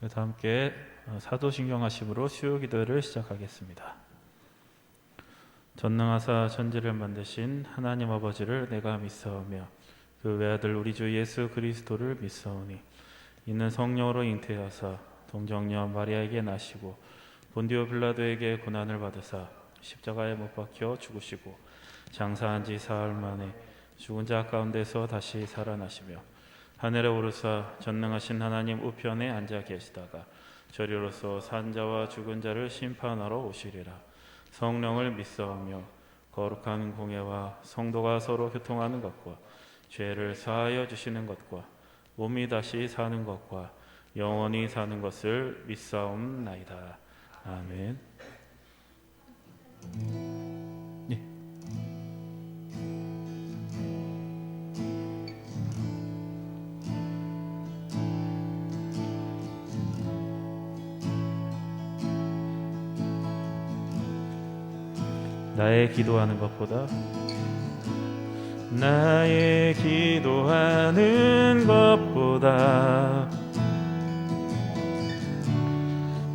그래서 함께 사도신경 하심으로 수요 기도를 시작하겠습니다. 전능하사 천지를 만드신 하나님 아버지를 내가 믿사오며 그 외아들 우리 주 예수 그리스도를 믿사오니 이는 성령으로 잉태하사 동정녀 마리아에게 나시고 본디오 빌라도에게 고난을 받으사 십자가에 못 박혀 죽으시고 장사한 지 사흘 만에 죽은 자 가운데서 다시 살아나시며 하늘에 오르사 전능하신 하나님 우편에 앉아 계시다가 저리로서 산 자와 죽은 자를 심판하러 오시리라. 성령을 믿사오며 거룩한 공예와 성도가 서로 교통하는 것과 죄를 사하여 주시는 것과 몸이 다시 사는 것과 영원히 사는 것을 믿사옵나이다. 아멘. 예. 나의 기도하는 것보다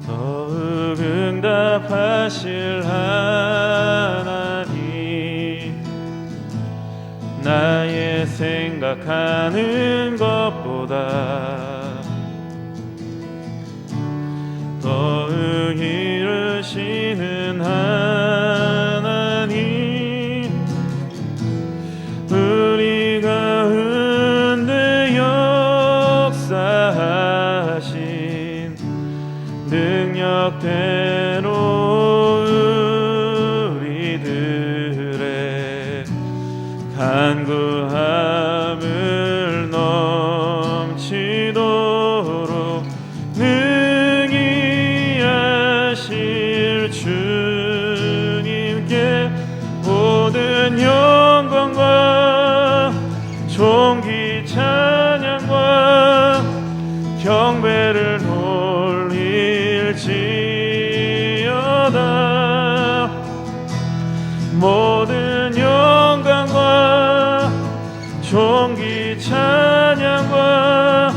더욱 응답하실 하나님, 나의 생각하는 것보다 더욱 이루시는 하나님, 우리가 흔들 역사하신 능력대로 우리들의 간구함을 넘치도록 능히 하실 주님께 모든 영광과 존귀 찬양과 경배를 돌릴지어다. 모든 영광과 존귀 찬양과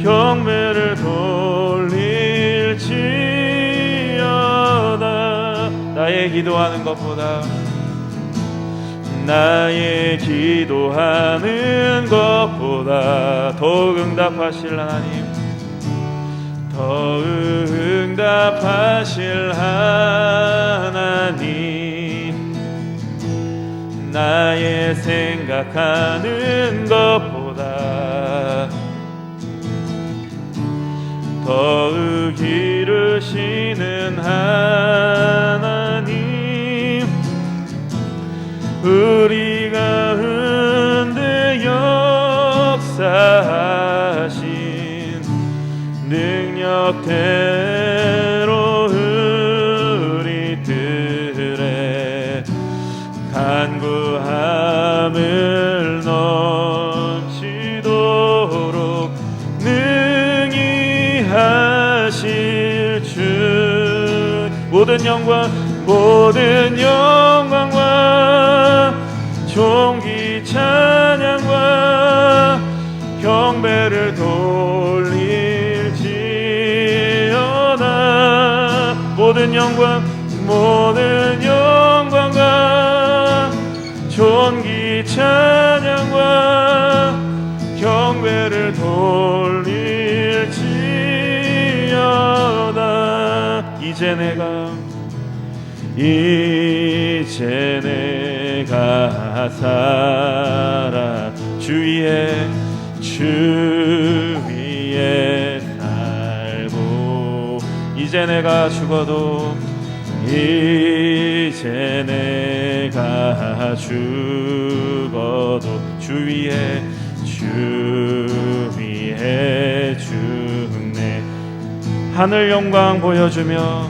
경배를 돌릴지어다. 나의 기도하는 것보다 더욱 응답하실 하나님, 더욱 응답하실 하나님, 나의 생각하는 것보다 더욱 이루시는 하나님, 우리가 흔들 역사하신 능력대로 우리들의 간구함을 넘치도록 능히 하실 주, 모든 영광과 존귀 찬양과 경배를 돌릴지어다. 모든 영광과 존귀 찬양과 경배를 돌릴지어다. 이제 내가 살아 주 위에 살고, 이제 내가 죽어도 주 위에 죽네. 하늘 영광 보여주며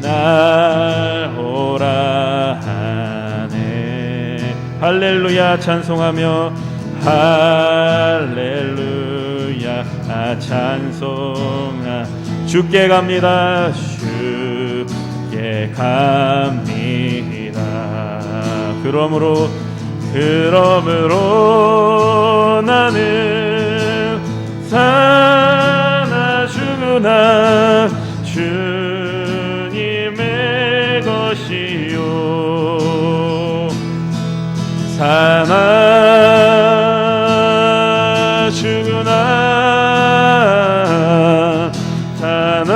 날 오라 하네. 할렐루야 찬송하며 할렐루야 찬송하. 주께 갑니다. 주께 갑니다. 그러므로 그러므로 나는 사나 죽으나 주님의 것이요 사나 죽으나 사나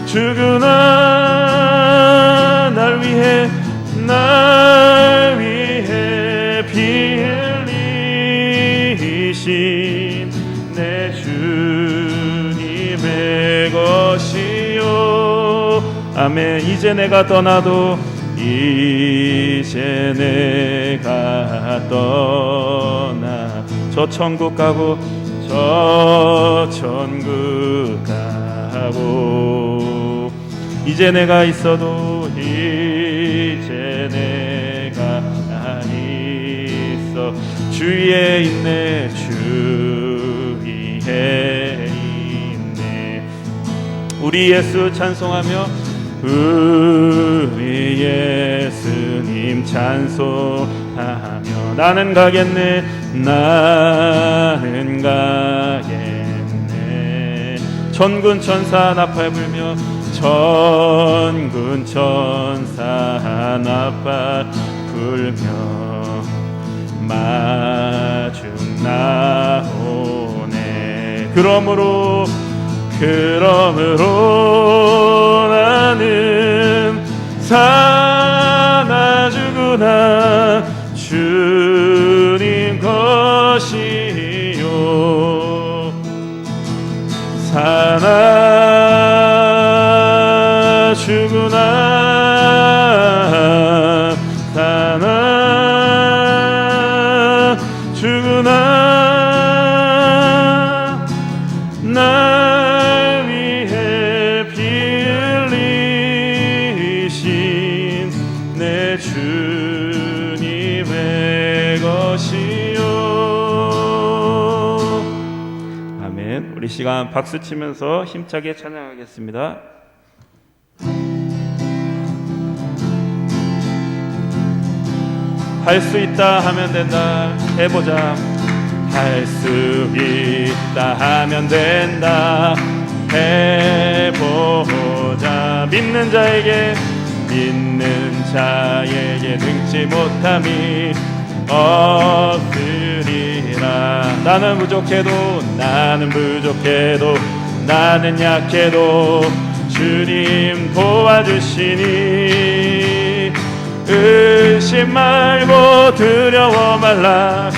죽으나 날 위해 피 흘리신 내 주님의 것이요 아멘. 이제 내가 떠나도 이제 내가 떠나 저 천국 가고 저 천국 가고 이제 내가 있어도 이제 내가 있어 주위에 있네 주위에 있네. 우리 예수 찬송하며 우리 예수님 찬송하며 나는 가겠네 나는 가겠네. 천군 천사 나팔 불며 천군 천사 나팔 불며 마중 나오네. 그러므로 나는 사나 죽으나 주님 것이요 사나 죽으나 사나 죽으나 날 위해 피 흘리신 내 주님의 것이요 아멘. 우리 시간 박수 치면서 힘차게 찬양하겠습니다. 할 수 있다 하면 된다 해보자 할 수 있다 하면 된다 해보자 믿는 자에게 능치 못함이 없으리라. 나는 부족해도 나는 약해도 주님 도와주시니 의심 말고 두려워 말라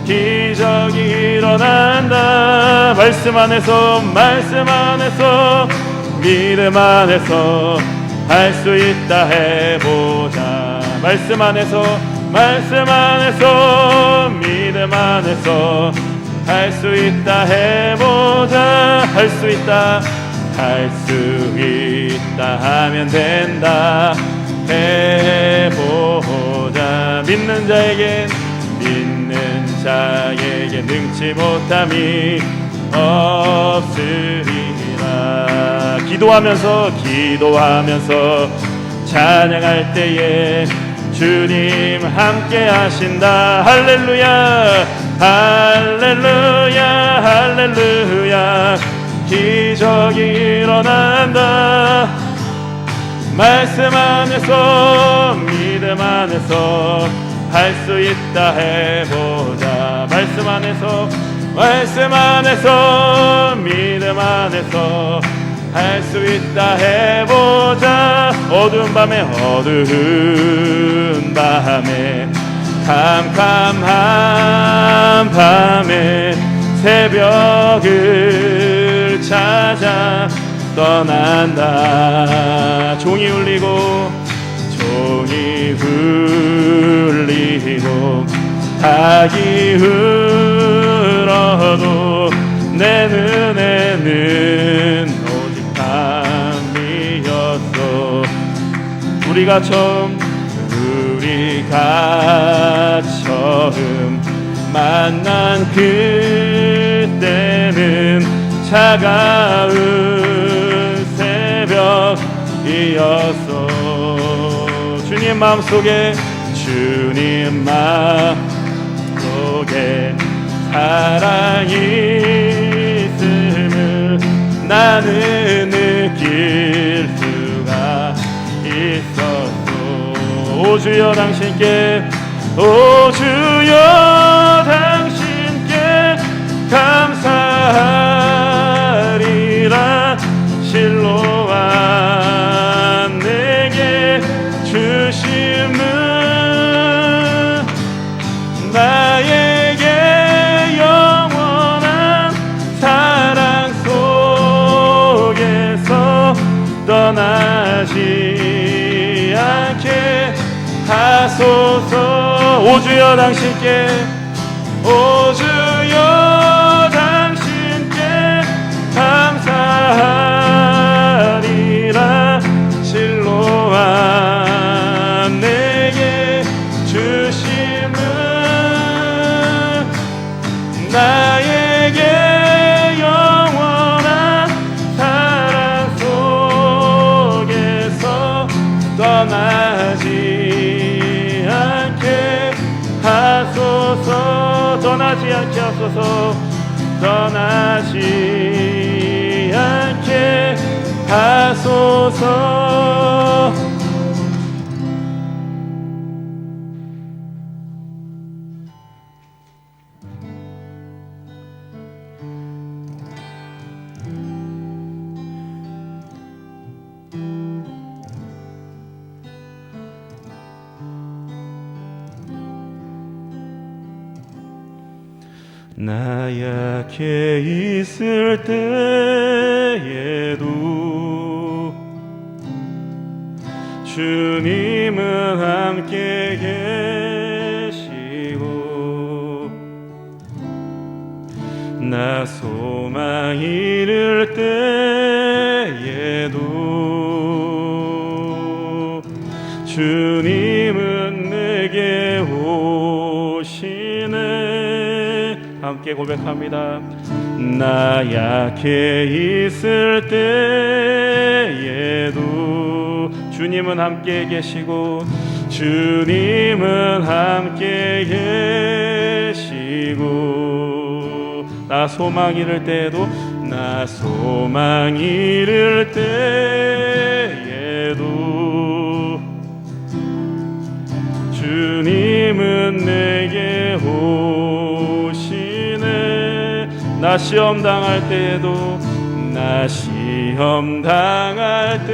기적이 일어난다. 말씀 안에서 믿음 안에서 할 수 있다 해보자. 말씀 안에서 믿음 안에서 할 수 있다 해보자. 할 수 있다 하면 된다 해보자. 믿는 자에게 능치 못함이 없으리라. 기도하면서 찬양할 때에 주님 함께 하신다. 할렐루야 할렐루야 할렐루야 기적이 일어난다. 말씀 안에서 믿음 안에서 할 수 있다 해보자. 말씀 안에서 믿음 안에서 할 수 있다 해보자. 어두운 밤에 캄캄한 밤에 새벽을 찾아 떠난다. 종이 울리고 닭이 울어도 내 눈에는 오직 밤이었어. 우리가 처음 만난 그때는 차가운 새벽이었어. 주님 마음속에 주님 마음 속에 사랑이 있음을 나는 느낄 수가 있었소. 오 주여 당신께, 오 주여 당신께 감사하리라. 실로와 내게 주심은 나에게 영원한 사랑 속에서 떠나지 않게 하소서. 오 주여 당신께, 오 주여 당신께 감사하리라. 실로와 내게 주심은 나에게 영원한 사랑 속에서 떠나지 않게 하소서. 떠나지 않게 하소서. 떠나지 않게 하소서. 나 약해 있을 때에도 주님은 함께 계시고, 나 소망 잃을 때에도 주님은 내게 오시네. 함께 고백합니다. 나 약해 있을 때에도 주님은 함께 계시고, 주님은 함께 계시고, 나 소망 잃을 때에도, 나 소망 잃을 때에도 주님은 내게 오시네. 나 시험 당할 때에도, 나 시험 당할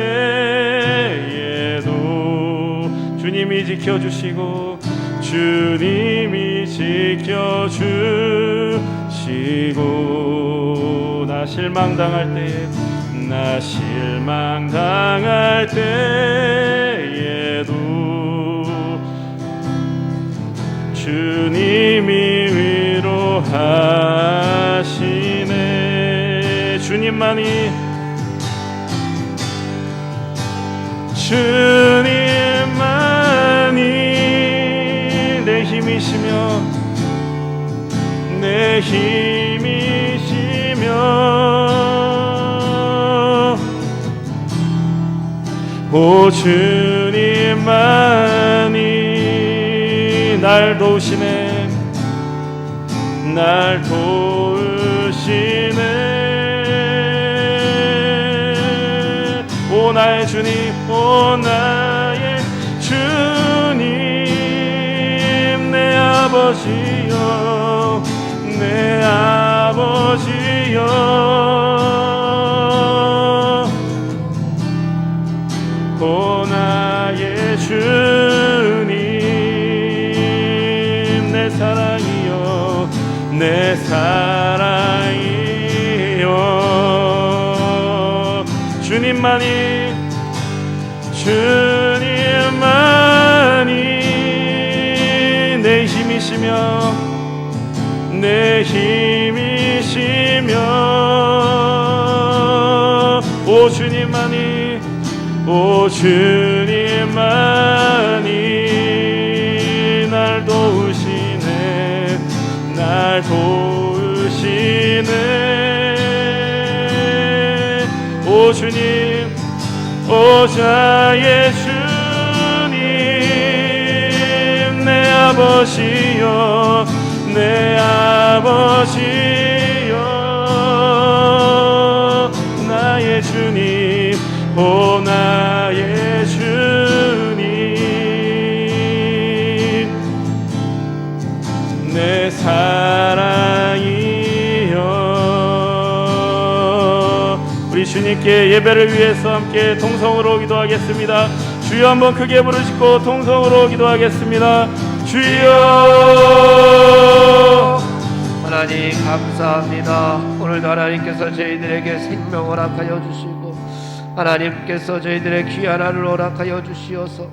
때에도 주님이 지켜주시고, 주님이 지켜주시고, 나 실망 당할 때에, 나 실망 당할 때에도 주님이 위로하시네. 주님만이, 주님만이 내 힘이시며, 내 힘이시며, 오 주님만이 날 도우시네. 날 도우시네. 오 나의 주님, 오 나의 주님, 내 아버지여, 내 아버지여, 오 나의 주님, 내 사랑이여, 내 사랑이여. 주님만이, 주님만이 내 힘이시며, 내 힘이시며, 오 주님만이, 오 주님만이 날 도우시네. 날 도우시네. 오 주님, 오 자의 주님, 아버지여 내 아버지여 나의 주님 오 나의 주님 내 사랑이여. 우리 주님께 예배를 위해서 함께 통성으로 기도하겠습니다. 주여 한번 크게 부르시고 통성으로 기도하겠습니다. 주여. 하나님 감사합니다. 오늘도 하나님께서 저희들에게 생명을 허락하여 주시고 하나님께서 저희들의 귀한 하루를 허락하여 주시어서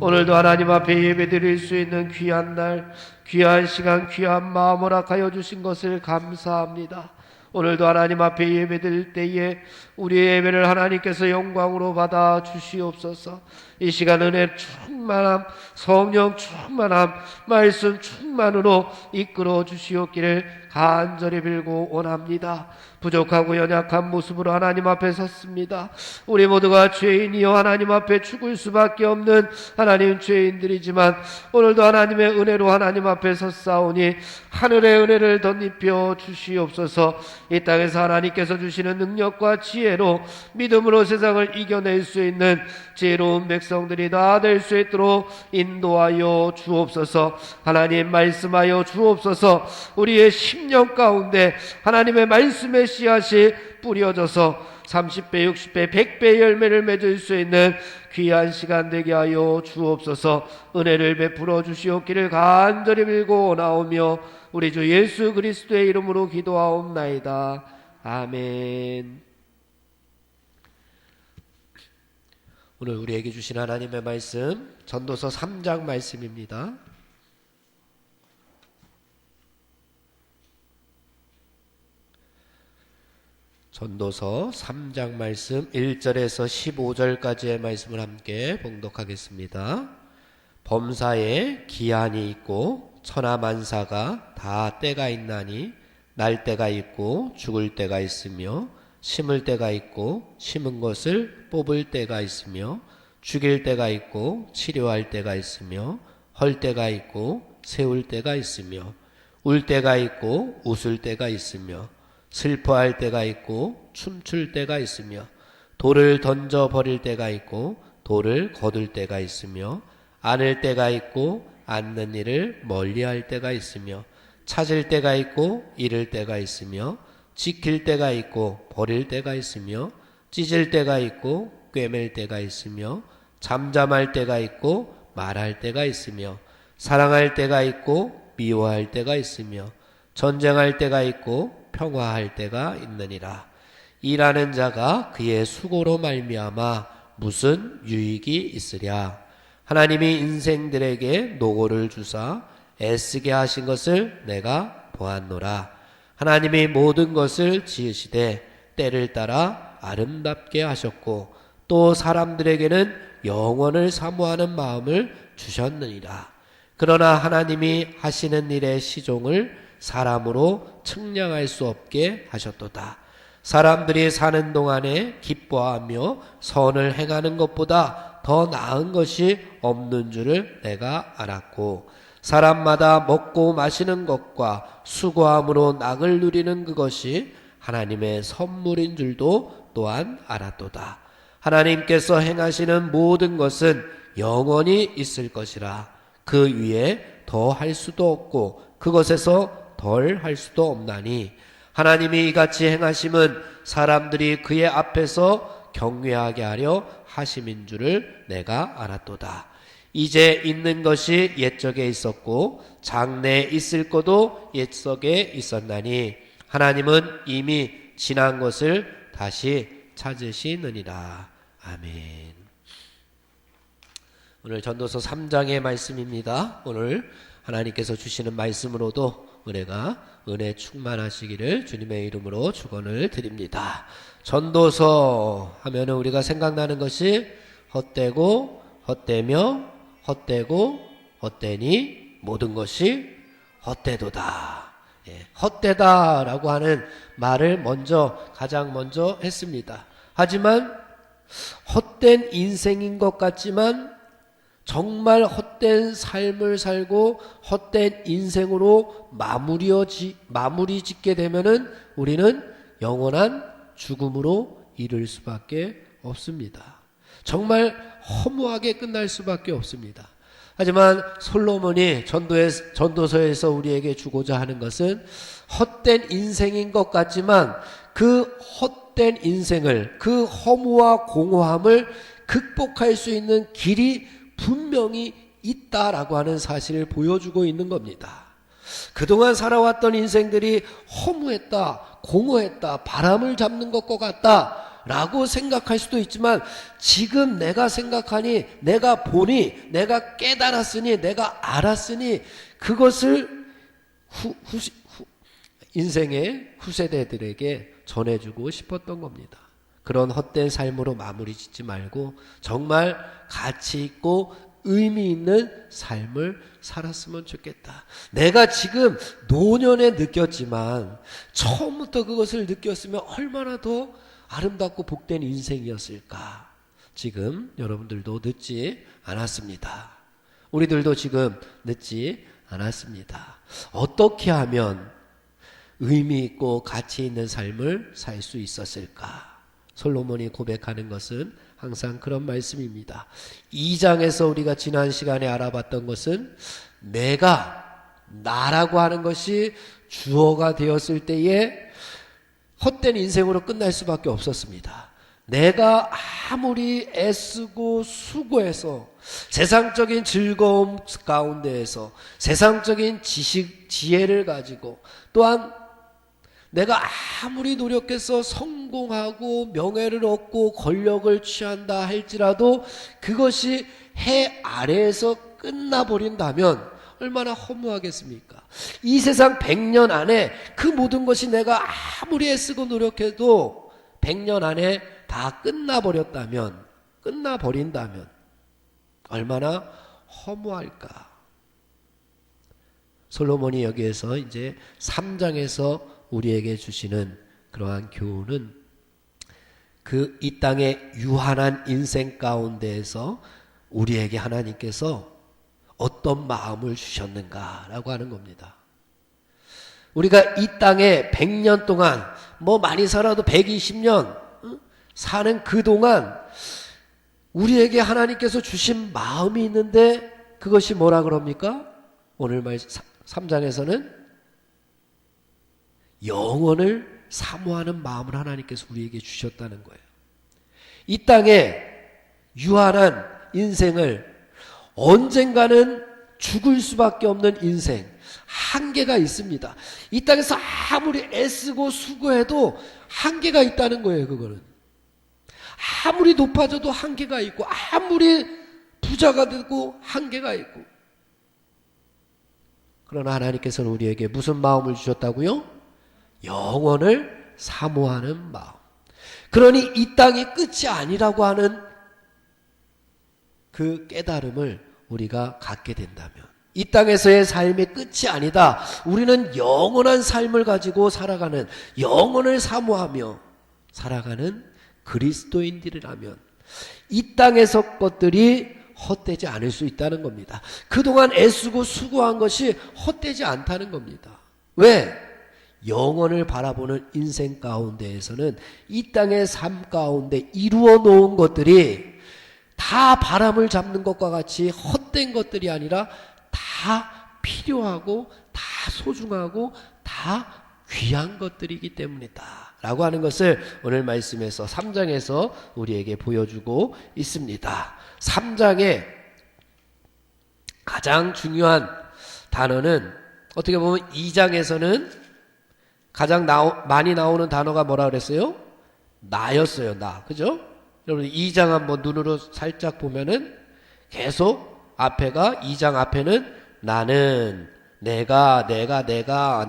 오늘도 하나님 앞에 예배드릴 수 있는 귀한 날, 귀한 시간, 귀한 마음 허락하여 주신 것을 감사합니다. 오늘도 하나님 앞에 예배드릴 때에 우리의 예배를 하나님께서 영광으로 받아 주시옵소서. 이 시간 은혜 충만함, 성령 충만함, 말씀 충만으로 이끌어 주시옵기를 간절히 빌고 원합니다. 부족하고 연약한 모습으로 하나님 앞에 섰습니다. 우리 모두가 죄인이여 하나님 앞에 죽을 수밖에 없는 하나님 죄인들이지만 오늘도 하나님의 은혜로 하나님 앞에 섰사오니 하늘의 은혜를 덧입혀 주시옵소서. 이 땅에서 하나님께서 주시는 능력과 지혜로 믿음으로 세상을 이겨낼 수 있는 지혜로운 백성들이 다 될 수 있도록 인도하여 주옵소서. 하나님 말씀하여 주옵소서. 우리의 심령 가운데 하나님의 말씀의 씨앗이 뿌려져서 30배, 60배, 100배 열매를 맺을 수 있는 귀한 시간 되게 하여 주옵소서. 은혜를 베풀어 주시옵기를 간절히 빌고 나오며 우리 주 예수 그리스도의 이름으로 기도하옵나이다. 아멘. 오늘 우리에게 주신 하나님의 말씀 전도서 3장 말씀입니다. 전도서 3장 말씀 1절에서 15절까지의 말씀을 함께 봉독하겠습니다. 범사에 기한이 있고 천하만사가 다 때가 있나니 날 때가 있고 죽을 때가 있으며 심을 때가 있고 심은 것을 뽑을 때가 있으며 죽일 때가 있고 치료할 때가 있으며 헐 때가 있고 세울 때가 있으며 울 때가 있고 웃을 때가 있으며 슬퍼할 때가 있고 춤출 때가 있으며 돌을 던져 버릴 때가 있고 돌을 거둘 때가 있으며 안을 때가 있고 앉는 일을 멀리할 때가 있으며 찾을 때가 있고 잃을 때가 있으며 지킬 때가 있고 버릴 때가 있으며 찢을 때가 있고 꿰맬 때가 있으며 잠잠할 때가 있고 말할 때가 있으며 사랑할 때가 있고 미워할 때가 있으며 전쟁할 때가 있고 평화할 때가 있느니라. 일하는 자가 그의 수고로 말미암아 무슨 유익이 있으랴. 하나님이 인생들에게 노고를 주사 애쓰게 하신 것을 내가 보았노라. 하나님이 모든 것을 지으시되 때를 따라 아름답게 하셨고 또 사람들에게는 영원을 사모하는 마음을 주셨느니라. 그러나 하나님이 하시는 일의 시종을 사람으로 측량할 수 없게 하셨도다. 사람들이 사는 동안에 기뻐하며 선을 행하는 것보다 더 나은 것이 없는 줄을 내가 알았고 사람마다 먹고 마시는 것과 수고함으로 낙을 누리는 그것이 하나님의 선물인 줄도 또한 알았도다. 하나님께서 행하시는 모든 것은 영원히 있을 것이라. 그 위에 더 할 수도 없고 그것에서 덜 할 수도 없나니 하나님이 이같이 행하심은 사람들이 그의 앞에서 경외하게 하려 하심인 줄을 내가 알았도다. 이제 있는 것이 옛적에 있었고 장래에 있을 것도 옛적에 있었나니 하나님은 이미 지난 것을 다시 찾으시느니라. 아멘. 오늘 전도서 3장의 말씀입니다. 오늘 하나님께서 주시는 말씀으로도 은혜 충만하시기를 주님의 이름으로 축원을 드립니다. 전도서 하면은 우리가 생각나는 것이 헛되고 헛되며 헛되고 헛되니 모든 것이 헛되도다. 헛되다라고 하는 말을 가장 먼저 했습니다. 하지만 헛된 인생인 것 같지만 정말 헛된 헛된 삶을 살고 헛된 인생으로 마무리 짓게 되면은 우리는 영원한 죽음으로 이를 수밖에 없습니다. 정말 허무하게 끝날 수밖에 없습니다. 하지만 솔로몬이 전도서에서 우리에게 주고자 하는 것은 헛된 인생인 것 같지만 그 헛된 인생을, 그 허무와 공허함을 극복할 수 있는 길이 분명히 있다라고 하는 사실을 보여주고 있는 겁니다. 그동안 살아왔던 인생들이 허무했다, 공허했다, 바람을 잡는 것과 같다 라고 생각할 수도 있지만 지금 내가 생각하니, 내가 보니, 내가 깨달았으니, 내가 알았으니 그것을 인생의 후세대들에게 전해주고 싶었던 겁니다. 그런 헛된 삶으로 마무리 짓지 말고 정말 가치 있고 의미 있는 삶을 살았으면 좋겠다. 내가 지금 노년에 느꼈지만 처음부터 그것을 느꼈으면 얼마나 더 아름답고 복된 인생이었을까. 지금 여러분들도 늦지 않았습니다. 우리들도 지금 늦지 않았습니다. 어떻게 하면 의미 있고 가치 있는 삶을 살 수 있었을까? 솔로몬이 고백하는 것은 항상 그런 말씀입니다. 2장에서 우리가 지난 시간에 알아봤던 것은 나라고 하는 것이 주어가 되었을 때에 헛된 인생으로 끝날 수밖에 없었습니다. 내가 아무리 애쓰고 수고해서 세상적인 즐거움 가운데에서 세상적인 지식, 지혜를 가지고 또한 내가 아무리 노력해서 성공하고 명예를 얻고 권력을 취한다 할지라도 그것이 해 아래에서 끝나버린다면 얼마나 허무하겠습니까? 이 세상 100년 안에 그 모든 것이 내가 아무리 애쓰고 노력해도 100년 안에 다 끝나버린다면 얼마나 허무할까? 솔로몬이 여기에서 이제 3장에서 우리에게 주시는 그러한 교훈은 그 이 땅의 유한한 인생 가운데에서 우리에게 하나님께서 어떤 마음을 주셨는가라고 하는 겁니다. 우리가 이 땅에 100년 동안 뭐 많이 살아도 120년 사는 그동안 우리에게 하나님께서 주신 마음이 있는데 그것이 뭐라 그럽니까? 오늘 3장에서는 영원을 사모하는 마음을 하나님께서 우리에게 주셨다는 거예요. 이 땅에 유한한 인생을 언젠가는 죽을 수밖에 없는 인생, 한계가 있습니다. 이 땅에서 아무리 애쓰고 수고해도 한계가 있다는 거예요. 그거는 아무리 높아져도 한계가 있고 아무리 부자가 되고 한계가 있고, 그러나 하나님께서는 우리에게 무슨 마음을 주셨다고요? 영원을 사모하는 마음. 그러니 이 땅이 끝이 아니라고 하는 그 깨달음을 우리가 갖게 된다면, 이 땅에서의 삶이 끝이 아니다, 우리는 영원한 삶을 가지고 살아가는, 영원을 사모하며 살아가는 그리스도인들이라면 이 땅에서 것들이 헛되지 않을 수 있다는 겁니다. 그동안 애쓰고 수고한 것이 헛되지 않다는 겁니다. 왜? 영원을 바라보는 인생 가운데에서는 이 땅의 삶 가운데 이루어 놓은 것들이 다 바람을 잡는 것과 같이 헛된 것들이 아니라 다 필요하고 다 소중하고 다 귀한 것들이기 때문이다 라고 하는 것을 오늘 말씀에서 3장에서 우리에게 보여주고 있습니다. 3장의 가장 중요한 단어는 어떻게 보면 2장에서는 가장 많이 나오는 단어가 뭐라 그랬어요? 나였어요. 나. 그죠? 여러분 2장 한번 눈으로 살짝 보면은 계속 앞에가, 2장 앞에는 나는, 내가,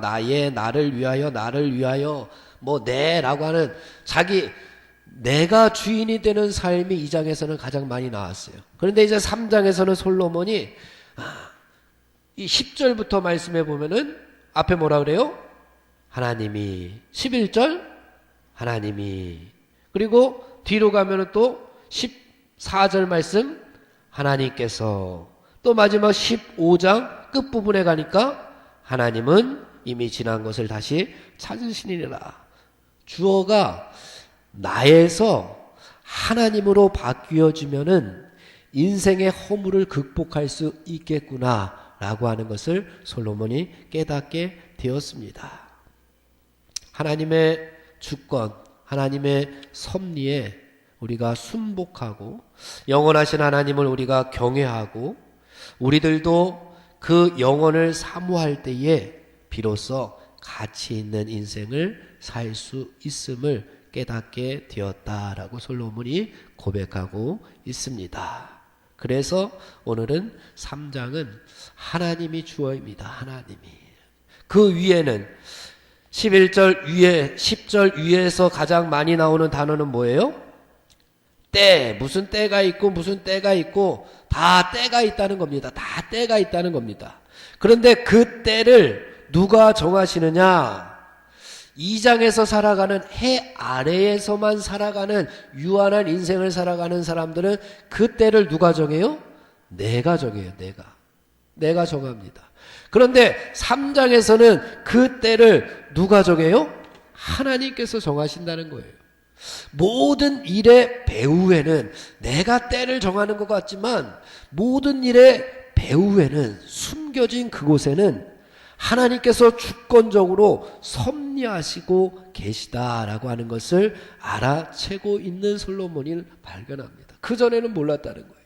나의, 나를 위하여 뭐 내라고 하는 자기 내가 주인이 되는 삶이 2장에서는 가장 많이 나왔어요. 그런데 이제 3장에서는 솔로몬이 이 10절부터 말씀해 보면은 앞에 뭐라 그래요? 하나님이, 11절 하나님이, 그리고 뒤로 가면은 또 14절 말씀 하나님께서, 또 마지막 15장 끝부분에 가니까 하나님은 이미 지난 것을 다시 찾으시니라. 주어가 나에서 하나님으로 바뀌어지면은 인생의 허물을 극복할 수 있겠구나 라고 하는 것을 솔로몬이 깨닫게 되었습니다. 하나님의 주권, 하나님의 섭리에 우리가 순복하고 영원하신 하나님을 우리가 경외하고 우리들도 그 영원을 사모할 때에 비로소 가치 있는 인생을 살 수 있음을 깨닫게 되었다라고 솔로몬이 고백하고 있습니다. 그래서 오늘은 3장은 하나님이 주어입니다. 하나님이. 그 위에는 11절 위에 10절 위에서 가장 많이 나오는 단어는 뭐예요? 때. 무슨 때가 있고 무슨 때가 있고 다 때가 있다는 겁니다. 다 때가 있다는 겁니다. 그런데 그 때를 누가 정하시느냐? 2장에서 살아가는 해 아래에서만 살아가는 유한한 인생을 살아가는 사람들은 그 때를 누가 정해요? 내가 정해요. 내가 정합니다. 그런데 3장에서는 그 때를 누가 정해요? 하나님께서 정하신다는 거예요. 모든 일의 배후에는 내가 때를 정하는 것 같지만 모든 일의 배후에는 숨겨진 그곳에는 하나님께서 주권적으로 섭리하시고 계시다라고 하는 것을 알아채고 있는 솔로몬이 발견합니다. 그전에는 몰랐다는 거예요.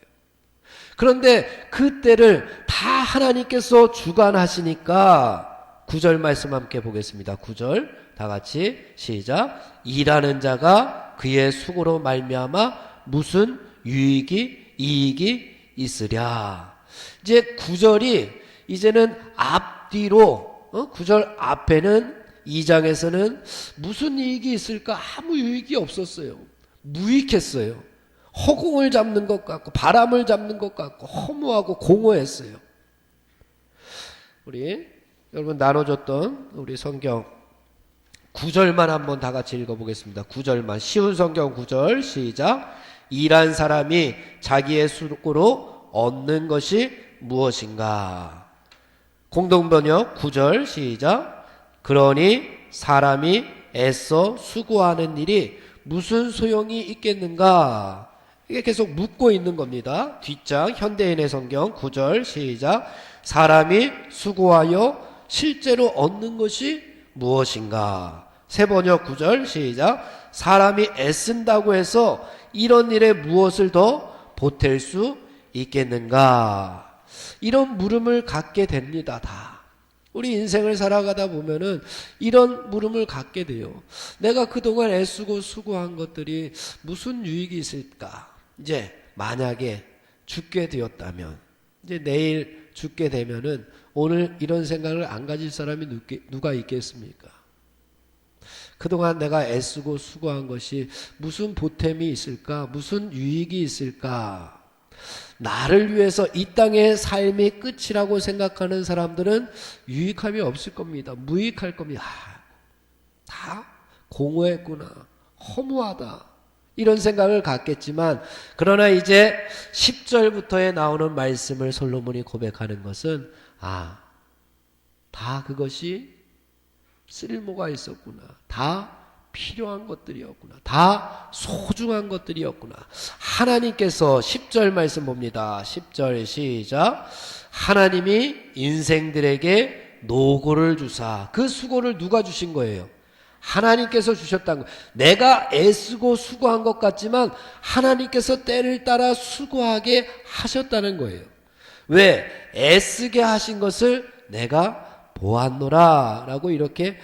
그런데 그 때를 다 하나님께서 주관하시니까 9절 말씀 함께 보겠습니다. 9절 다 같이 시작. 일하는 자가 그의 수고로 말미암아 무슨 이익이 있으랴. 이제 9절이 이제는 앞뒤로 9절 앞에는 2장에서는 무슨 이익이 있을까? 아무 유익이 없었어요. 무익했어요. 허공을 잡는 것 같고 바람을 잡는 것 같고 허무하고 공허했어요. 우리 여러분 나눠줬던 우리 성경 9절만 한번 다 같이 읽어보겠습니다. 9절만 쉬운 성경 9절 시작. 일한 사람이 자기의 수고로 얻는 것이 무엇인가? 공동번역 9절 시작. 그러니 사람이 애써 수고하는 일이 무슨 소용이 있겠는가? 이게 계속 묻고 있는 겁니다. 뒷장 현대인의 성경 9절 시작. 사람이 수고하여 실제로 얻는 것이 무엇인가? 새번역 9절 시작. 사람이 애쓴다고 해서 이런 일에 무엇을 더 보탤 수 있겠는가? 이런 물음을 갖게 됩니다. 다. 우리 인생을 살아가다 보면은 이런 물음을 갖게 돼요. 내가 그동안 애쓰고 수고한 것들이 무슨 유익이 있을까? 이제 만약에 죽게 되었다면, 이제 내일 죽게 되면은 오늘 이런 생각을 안 가질 사람이 누가 있겠습니까? 그동안 내가 애쓰고 수고한 것이 무슨 보탬이 있을까? 무슨 유익이 있을까? 나를 위해서 이 땅의 삶이 끝이라고 생각하는 사람들은 유익함이 없을 겁니다. 무익할 겁니다. 다 공허했구나. 허무하다. 이런 생각을 갖겠지만 그러나 이제 10절부터에 나오는 말씀을 솔로몬이 고백하는 것은 다 그것이 쓸모가 있었구나. 다 필요한 것들이었구나. 다 소중한 것들이었구나. 하나님께서 10절 말씀 봅니다. 10절 시작. 하나님이 인생들에게 노고를 주사. 그 수고를 누가 주신 거예요? 하나님께서 주셨다는 거예요. 내가 애쓰고 수고한 것 같지만 하나님께서 때를 따라 수고하게 하셨다는 거예요. 왜? 애쓰게 하신 것을 내가 보았노라 라고 이렇게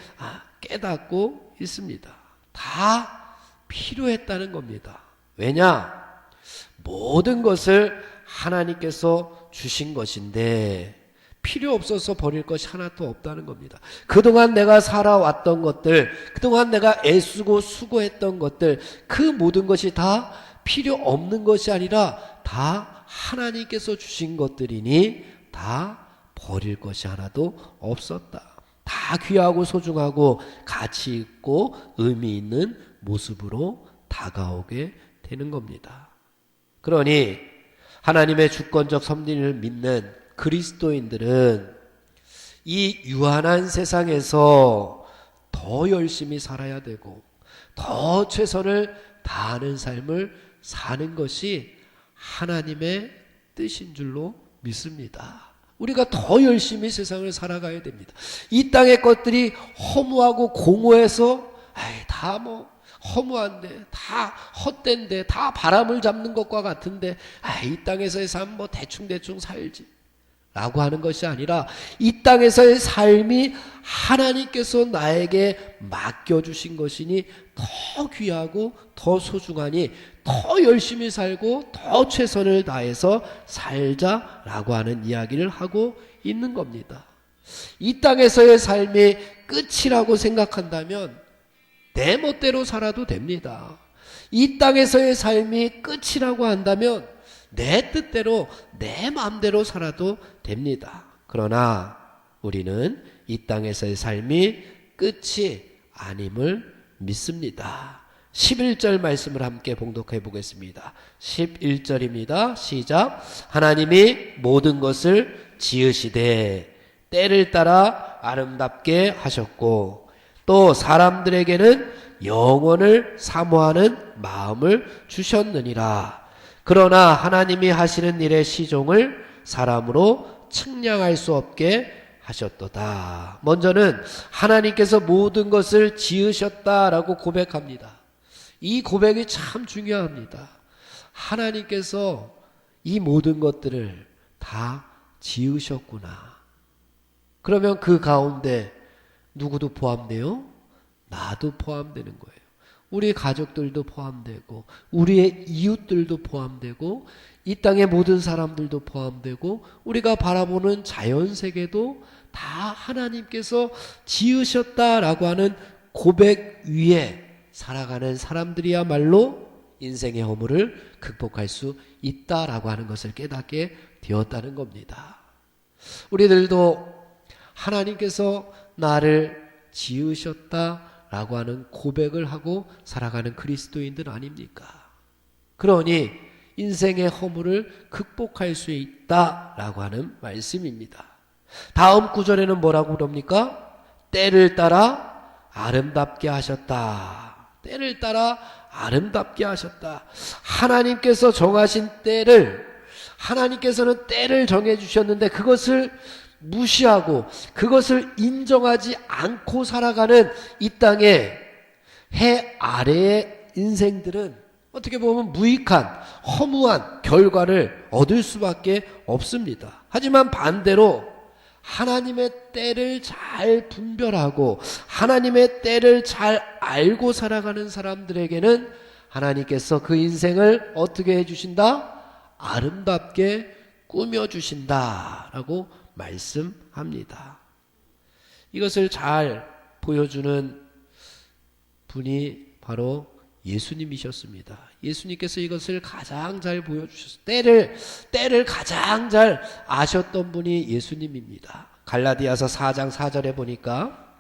깨닫고 있습니다. 다 필요했다는 겁니다. 왜냐? 모든 것을 하나님께서 주신 것인데 필요 없어서 버릴 것이 하나도 없다는 겁니다. 그동안 내가 살아왔던 것들, 그동안 내가 애쓰고 수고했던 것들, 그 모든 것이 다 필요 없는 것이 아니라 다 하나님께서 주신 것들이니 다 버릴 것이 하나도 없었다. 다 귀하고 소중하고 가치 있고 의미 있는 모습으로 다가오게 되는 겁니다. 그러니 하나님의 주권적 섭리를 믿는 그리스도인들은 이 유한한 세상에서 더 열심히 살아야 되고 더 최선을 다하는 삶을 사는 것이 하나님의 뜻인 줄로 믿습니다. 우리가 더 열심히 세상을 살아가야 됩니다. 이 땅의 것들이 허무하고 공허해서 다 허무한데, 다 헛된데, 다 바람을 잡는 것과 같은데, 이 땅에서의 삶 대충 살지 라고 하는 것이 아니라, 이 땅에서의 삶이 하나님께서 나에게 맡겨주신 것이니 더 귀하고 더 소중하니 더 열심히 살고 더 최선을 다해서 살자라고 하는 이야기를 하고 있는 겁니다. 이 땅에서의 삶이 끝이라고 생각한다면 내 멋대로 살아도 됩니다. 이 땅에서의 삶이 끝이라고 한다면 내 뜻대로 내 마음대로 살아도 됩니다. 그러나 우리는 이 땅에서의 삶이 끝이 아님을 믿습니다. 11절 말씀을 함께 봉독해 보겠습니다. 11절입니다. 시작. 하나님이 모든 것을 지으시되 때를 따라 아름답게 하셨고 또 사람들에게는 영원을 사모하는 마음을 주셨느니라. 그러나 하나님이 하시는 일의 시종을 사람으로 측량할 수 없게 하셨도다. 먼저는 하나님께서 모든 것을 지으셨다라고 고백합니다. 이 고백이 참 중요합니다. 하나님께서 이 모든 것들을 다 지으셨구나. 그러면 그 가운데 누구도 포함돼요? 나도 포함되는 거예요. 우리 가족들도 포함되고 우리의 이웃들도 포함되고 이 땅의 모든 사람들도 포함되고 우리가 바라보는 자연세계도 다 하나님께서 지으셨다라고 하는 고백 위에 살아가는 사람들이야말로 인생의 허물을 극복할 수 있다라고 하는 것을 깨닫게 되었다는 겁니다. 우리들도 하나님께서 나를 지으셨다라고 하는 고백을 하고 살아가는 그리스도인들 아닙니까? 그러니 인생의 허물을 극복할 수 있다라고 하는 말씀입니다. 다음 구절에는 뭐라고 그럽니까? 때를 따라 아름답게 하셨다. 때를 따라 아름답게 하셨다. 하나님께서 정하신 때를, 하나님께서는 때를 정해주셨는데 그것을 무시하고 그것을 인정하지 않고 살아가는 이 땅의 해 아래의 인생들은 어떻게 보면 무익한 허무한 결과를 얻을 수밖에 없습니다. 하지만 반대로 하나님의 때를 잘 분별하고 하나님의 때를 잘 알고 살아가는 사람들에게는 하나님께서 그 인생을 어떻게 해주신다? 아름답게 꾸며주신다라고 말씀합니다. 이것을 잘 보여주는 분이 바로 예수님이셨습니다. 예수님께서 이것을 가장 잘 보여주셨어요. 때를 가장 잘 아셨던 분이 예수님입니다. 갈라디아서 4장 4절에 보니까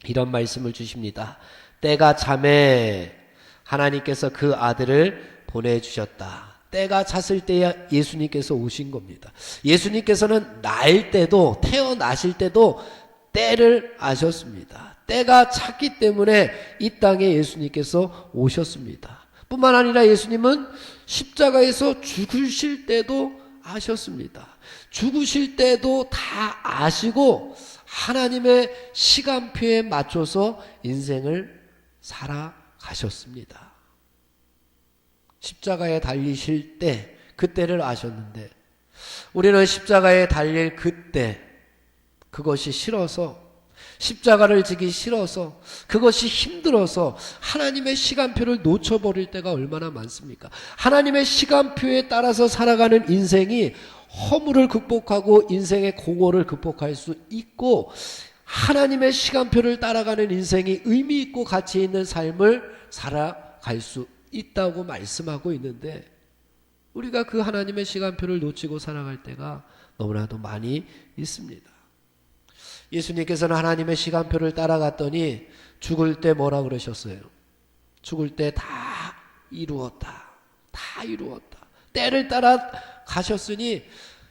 이런 말씀을 주십니다. 때가 차매 하나님께서 그 아들을 보내주셨다. 때가 찼을 때야 예수님께서 오신 겁니다. 예수님께서는 날 때도 태어나실 때도 때를 아셨습니다. 때가 찼기 때문에 이 땅에 예수님께서 오셨습니다. 뿐만 아니라 예수님은 십자가에서 죽으실 때도 아셨습니다. 죽으실 때도 다 아시고 하나님의 시간표에 맞춰서 인생을 살아가셨습니다. 십자가에 달리실 때 그때를 아셨는데 우리는 십자가에 달릴 그때 그것이 싫어서 십자가를 지기 싫어서 그것이 힘들어서 하나님의 시간표를 놓쳐버릴 때가 얼마나 많습니까? 하나님의 시간표에 따라서 살아가는 인생이 허물을 극복하고 인생의 공허를 극복할 수 있고 하나님의 시간표를 따라가는 인생이 의미 있고 가치 있는 삶을 살아갈 수 있다고 말씀하고 있는데 우리가 그 하나님의 시간표를 놓치고 살아갈 때가 너무나도 많이 있습니다. 예수님께서는 하나님의 시간표를 따라갔더니 죽을 때 뭐라 그러셨어요? 죽을 때 다 이루었다. 다 이루었다. 때를 따라 가셨으니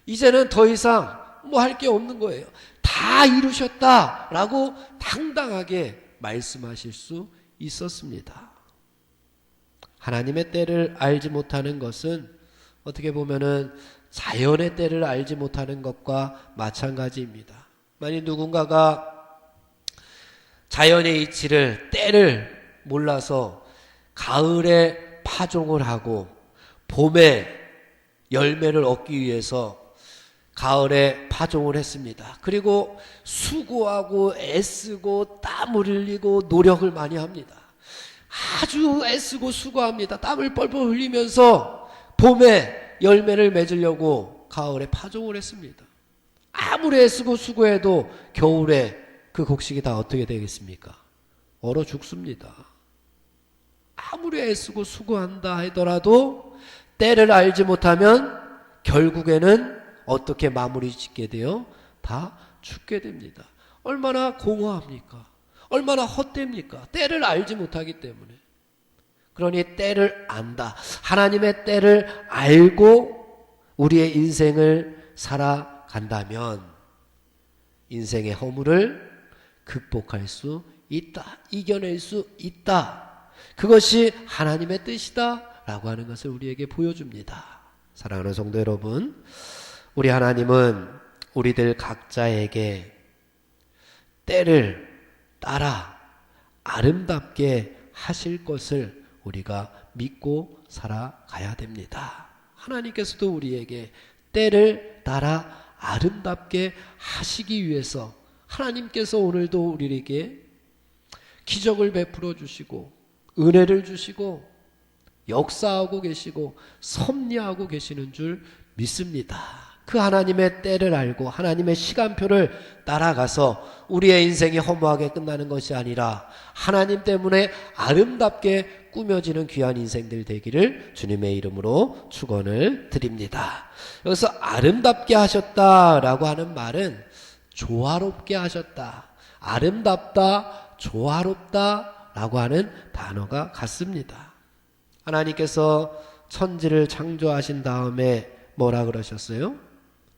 이제는 더 이상 뭐 할 게 없는 거예요. 다 이루셨다라고 당당하게 말씀하실 수 있었습니다. 하나님의 때를 알지 못하는 것은 어떻게 보면은 자연의 때를 알지 못하는 것과 마찬가지입니다. 만약 누군가가 자연의 이치를, 때를 몰라서 가을에 파종을 하고 봄에 열매를 얻기 위해서 가을에 파종을 했습니다. 그리고 수고하고 애쓰고 땀을 흘리고 노력을 많이 합니다. 아주 애쓰고 수고합니다. 땀을 뻘뻘 흘리면서 봄에 열매를 맺으려고 가을에 파종을 했습니다. 아무리 애쓰고 수고해도 겨울에 그 곡식이 다 어떻게 되겠습니까? 얼어 죽습니다. 아무리 애쓰고 수고한다 하더라도 때를 알지 못하면 결국에는 어떻게 마무리 짓게 돼요? 다 죽게 됩니다. 얼마나 공허합니까? 얼마나 헛됩니까? 때를 알지 못하기 때문에. 그러니 때를 안다. 하나님의 때를 알고 우리의 인생을 살아간다면 인생의 허물을 극복할 수 있다. 이겨낼 수 있다. 그것이 하나님의 뜻이다 라고 하는 것을 우리에게 보여줍니다. 사랑하는 성도 여러분, 우리 하나님은 우리들 각자에게 때를 따라 아름답게 하실 것을 우리가 믿고 살아가야 됩니다. 하나님께서도 우리에게 때를 따라 아름답게 하시기 위해서 하나님께서 오늘도 우리에게 기적을 베풀어 주시고 은혜를 주시고 역사하고 계시고 섭리하고 계시는 줄 믿습니다. 그 하나님의 때를 알고 하나님의 시간표를 따라가서 우리의 인생이 허무하게 끝나는 것이 아니라 하나님 때문에 아름답게 꾸며지는 귀한 인생들 되기를 주님의 이름으로 축원을 드립니다. 여기서 아름답게 하셨다라고 하는 말은 조화롭게 하셨다, 아름답다, 조화롭다 라고 하는 단어가 같습니다. 하나님께서 천지를 창조하신 다음에 뭐라 그러셨어요?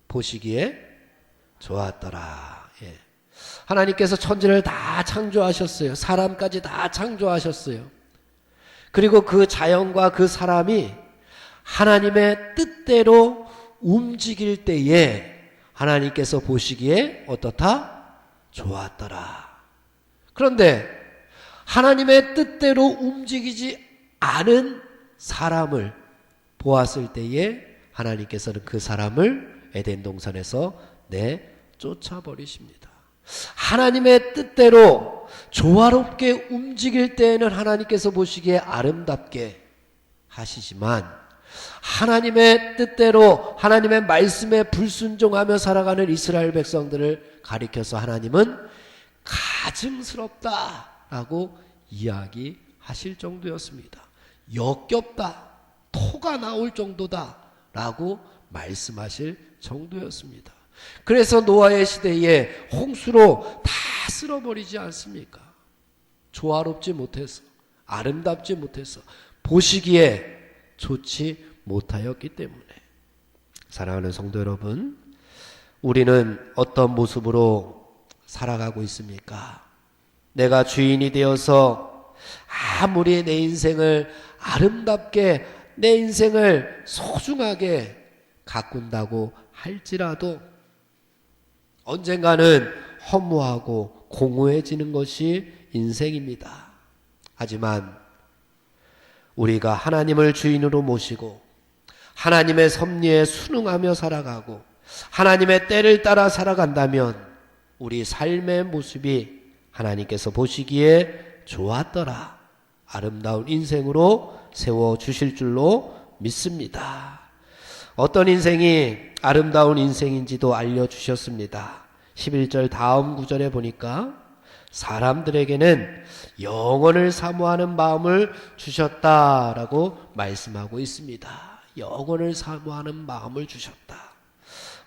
보시기에 좋았더라. 예. 하나님께서 천지를 다 창조하셨어요. 사람까지 다 창조하셨어요. 그리고 그 자연과 그 사람이 하나님의 뜻대로 움직일 때에 하나님께서 보시기에 어떻다? 좋았더라. 그런데 하나님의 뜻대로 움직이지 않은 사람을 보았을 때에 하나님께서는 그 사람을 에덴 동산에서 내쫓아버리십니다. 하나님의 뜻대로 조화롭게 움직일 때에는 하나님께서 보시기에 아름답게 하시지만 하나님의 뜻대로 하나님의 말씀에 불순종하며 살아가는 이스라엘 백성들을 가리켜서 하나님은 가증스럽다라고 이야기하실 정도였습니다. 역겹다, 토가 나올 정도다 라고 말씀하실 정도였습니다. 그래서 노아의 시대에 홍수로 다 쓸어버리지 않습니까? 조화롭지 못해서, 아름답지 못해서, 보시기에 좋지 못하였기 때문에. 사랑하는 성도 여러분, 우리는 어떤 모습으로 살아가고 있습니까? 내가 주인이 되어서 아무리 내 인생을 아름답게, 내 인생을 소중하게 가꾼다고 할지라도 언젠가는 허무하고 공허해지는 것이 인생입니다. 하지만 우리가 하나님을 주인으로 모시고 하나님의 섭리에 순응하며 살아가고 하나님의 때를 따라 살아간다면 우리 삶의 모습이 하나님께서 보시기에 좋았더라, 아름다운 인생으로 세워주실 줄로 믿습니다. 어떤 인생이 아름다운 인생인지도 알려주셨습니다. 11절 다음 구절에 보니까 사람들에게는 영원을 사모하는 마음을 주셨다라고 말씀하고 있습니다. 영원을 사모하는 마음을 주셨다.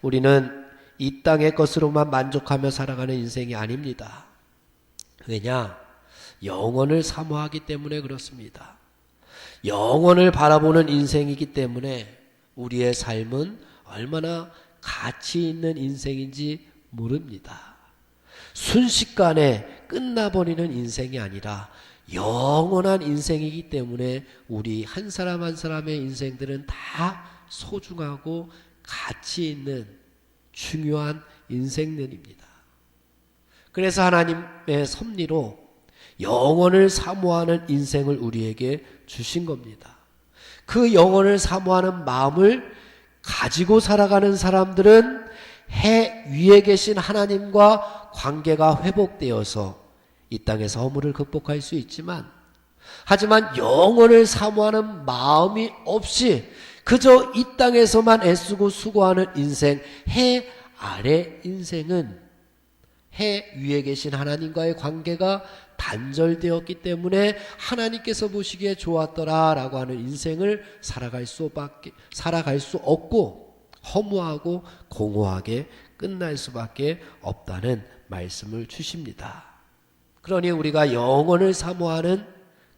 우리는 이 땅의 것으로만 만족하며 살아가는 인생이 아닙니다. 왜냐? 영원을 사모하기 때문에 그렇습니다. 영원을 바라보는 인생이기 때문에 우리의 삶은 얼마나 가치 있는 인생인지 모릅니다. 순식간에 끝나버리는 인생이 아니라 영원한 인생이기 때문에 우리 한 사람 한 사람의 인생들은 다 소중하고 가치 있는 중요한 인생들입니다. 그래서 하나님의 섭리로 영원을 사모하는 인생을 우리에게 주신 겁니다. 그 영원을 사모하는 마음을 가지고 살아가는 사람들은 해 위에 계신 하나님과 관계가 회복되어서 이 땅에서 허물을 극복할 수 있지만, 하지만 영원을 사모하는 마음이 없이 그저 이 땅에서만 애쓰고 수고하는 인생, 해 아래 인생은 해 위에 계신 하나님과의 관계가 단절되었기 때문에 하나님께서 보시기에 좋았더라라고 하는 인생을 살아갈 수 없고 허무하고 공허하게 끝날 수밖에 없다는 말씀을 주십니다. 그러니 우리가 영원을 사모하는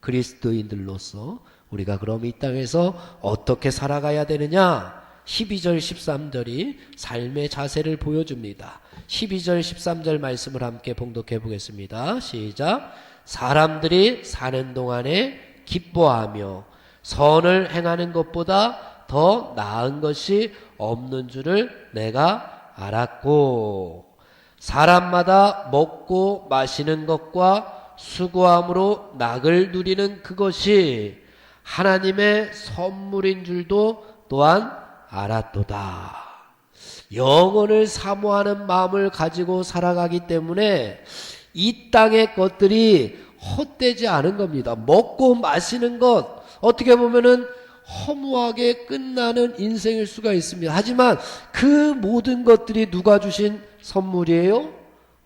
그리스도인들로서 우리가 그럼 이 땅에서 어떻게 살아가야 되느냐? 12절 13절이 삶의 자세를 보여줍니다. 12절 13절 말씀을 함께 봉독해 보겠습니다. 시작. 사람들이 사는 동안에 기뻐하며 선을 행하는 것보다 더 나은 것이 없는 줄을 내가 알았고, 사람마다 먹고 마시는 것과 수고함으로 낙을 누리는 그것이 하나님의 선물인 줄도 또한 알았도다. 영혼을 사모하는 마음을 가지고 살아가기 때문에 이 땅의 것들이 헛되지 않은 겁니다. 먹고 마시는 것, 어떻게 보면은 허무하게 끝나는 인생일 수가 있습니다. 하지만 그 모든 것들이 누가 주신 선물이에요?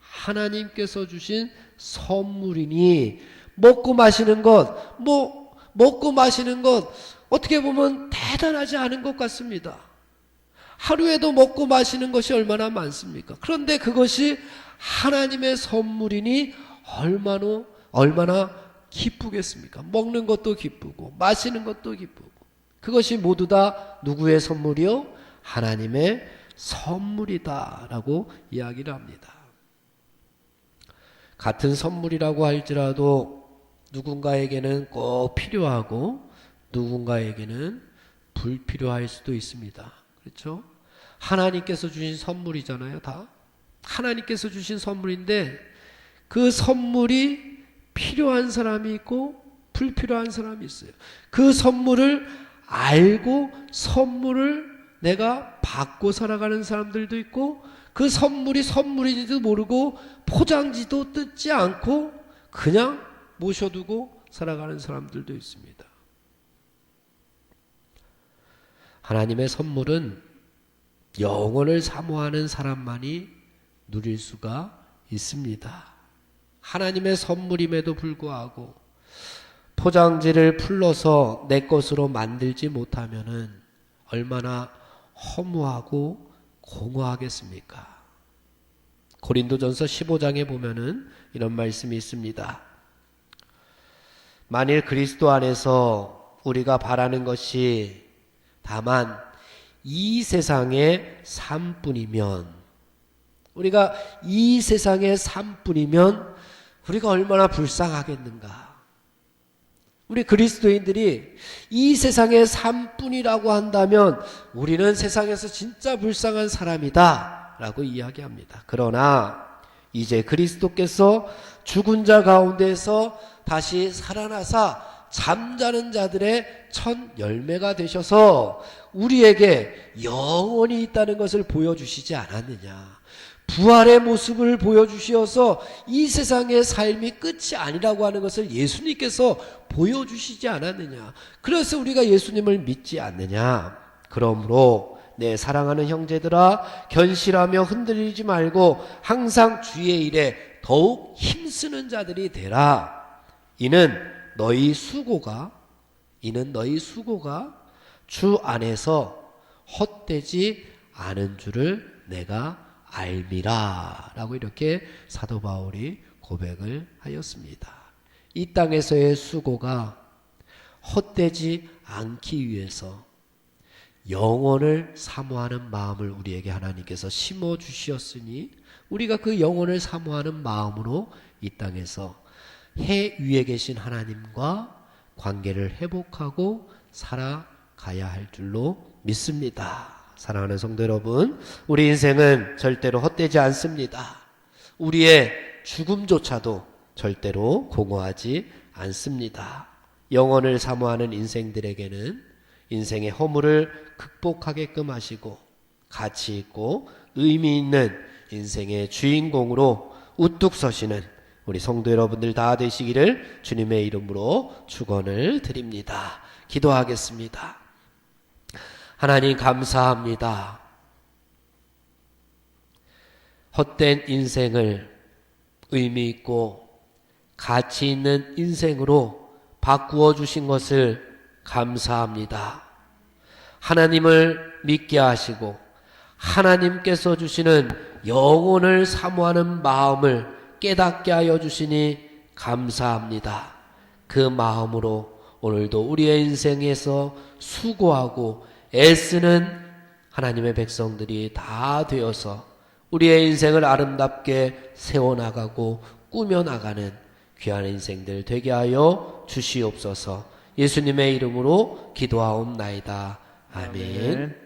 하나님께서 주신 선물이니, 먹고 마시는 것, 먹고 마시는 것 어떻게 보면 대단하지 않은 것 같습니다. 하루에도 먹고 마시는 것이 얼마나 많습니까? 그런데 그것이 하나님의 선물이니 얼마나 기쁘겠습니까? 먹는 것도 기쁘고 마시는 것도 기쁘고, 그것이 모두 다 누구의 선물이요? 하나님의 선물이다라고 이야기를 합니다. 같은 선물이라고 할지라도 누군가에게는 꼭 필요하고 누군가에게는 불필요할 수도 있습니다. 그렇죠? 하나님께서 주신 선물이잖아요. 다 하나님께서 주신 선물인데 그 선물이 필요한 사람이 있고 불필요한 사람이 있어요. 그 선물을 알고 선물을 내가 받고 살아가는 사람들도 있고, 그 선물이 선물인지도 모르고 포장지도 뜯지 않고 그냥 모셔두고 살아가는 사람들도 있습니다. 하나님의 선물은 영혼을 사모하는 사람만이 누릴 수가 있습니다. 하나님의 선물임에도 불구하고 포장지를 풀러서 내 것으로 만들지 못하면은 얼마나 허무하고 공허하겠습니까? 고린도전서 15장에 보면은 이런 말씀이 있습니다. 만일 그리스도 안에서 우리가 바라는 것이 다만 이 세상의 삶뿐이면, 우리가 이 세상의 삶뿐이면 우리가 얼마나 불쌍하겠는가. 우리 그리스도인들이 이 세상의 삶뿐이라고 한다면 우리는 세상에서 진짜 불쌍한 사람이다 라고 이야기합니다. 그러나 이제 그리스도께서 죽은 자 가운데서 다시 살아나사 잠자는 자들의 첫 열매가 되셔서 우리에게 영원히 있다는 것을 보여주시지 않았느냐. 부활의 모습을 보여주시어서 이 세상의 삶이 끝이 아니라고 하는 것을 예수님께서 보여주시지 않았느냐. 그래서 우리가 예수님을 믿지 않느냐. 그러므로 내 사랑하는 형제들아, 견실하며 흔들리지 말고 항상 주의 일에 더욱 힘쓰는 자들이 되라. 이는 너희 수고가 주 안에서 헛되지 않은 줄을 내가 알미라 라고 이렇게 사도 바울이 고백을 하였습니다. 이 땅에서의 수고가 헛되지 않기 위해서, 영혼을 사모하는 마음을 우리에게 하나님께서 심어 주셨으니 우리가 그 영혼을 사모하는 마음으로 이 땅에서 해 위에 계신 하나님과 관계를 회복하고 살아가야 할 줄로 믿습니다. 사랑하는 성도 여러분, 우리 인생은 절대로 헛되지 않습니다. 우리의 죽음조차도 절대로 공허하지 않습니다. 영혼을 사모하는 인생들에게는 인생의 허물을 극복하게끔 하시고 가치 있고 의미 있는 인생의 주인공으로 우뚝 서시는 우리 성도 여러분들 다 되시기를 주님의 이름으로 축원을 드립니다. 기도하겠습니다. 하나님 감사합니다. 헛된 인생을 의미 있고 가치 있는 인생으로 바꾸어 주신 것을 감사합니다. 하나님을 믿게 하시고 하나님께서 주시는 영혼을 사모하는 마음을 깨닫게 하여 주시니 감사합니다. 그 마음으로 오늘도 우리의 인생에서 수고하고 애쓰는 하나님의 백성들이 다 되어서 우리의 인생을 아름답게 세워나가고 꾸며나가는 귀한 인생들 되게 하여 주시옵소서. 예수님의 이름으로 기도하옵나이다. 아멘.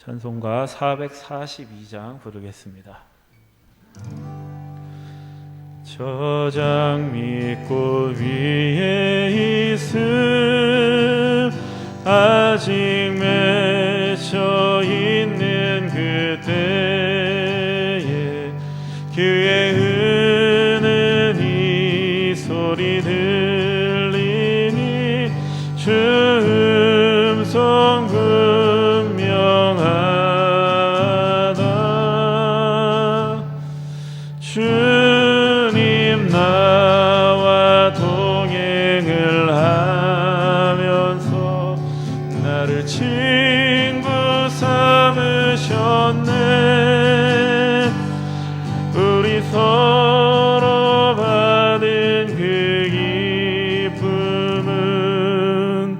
찬송가 442장 부르겠습니다. 저장 밑꽃 위에 있음 아직 맺혀 있는 그때에 그의 은은히 소리 들리니 주 음성 분명하다. 주님 나와 동행을 하면서 나를 친구 삼으셨네. 우리 서로 받은 그 기쁨은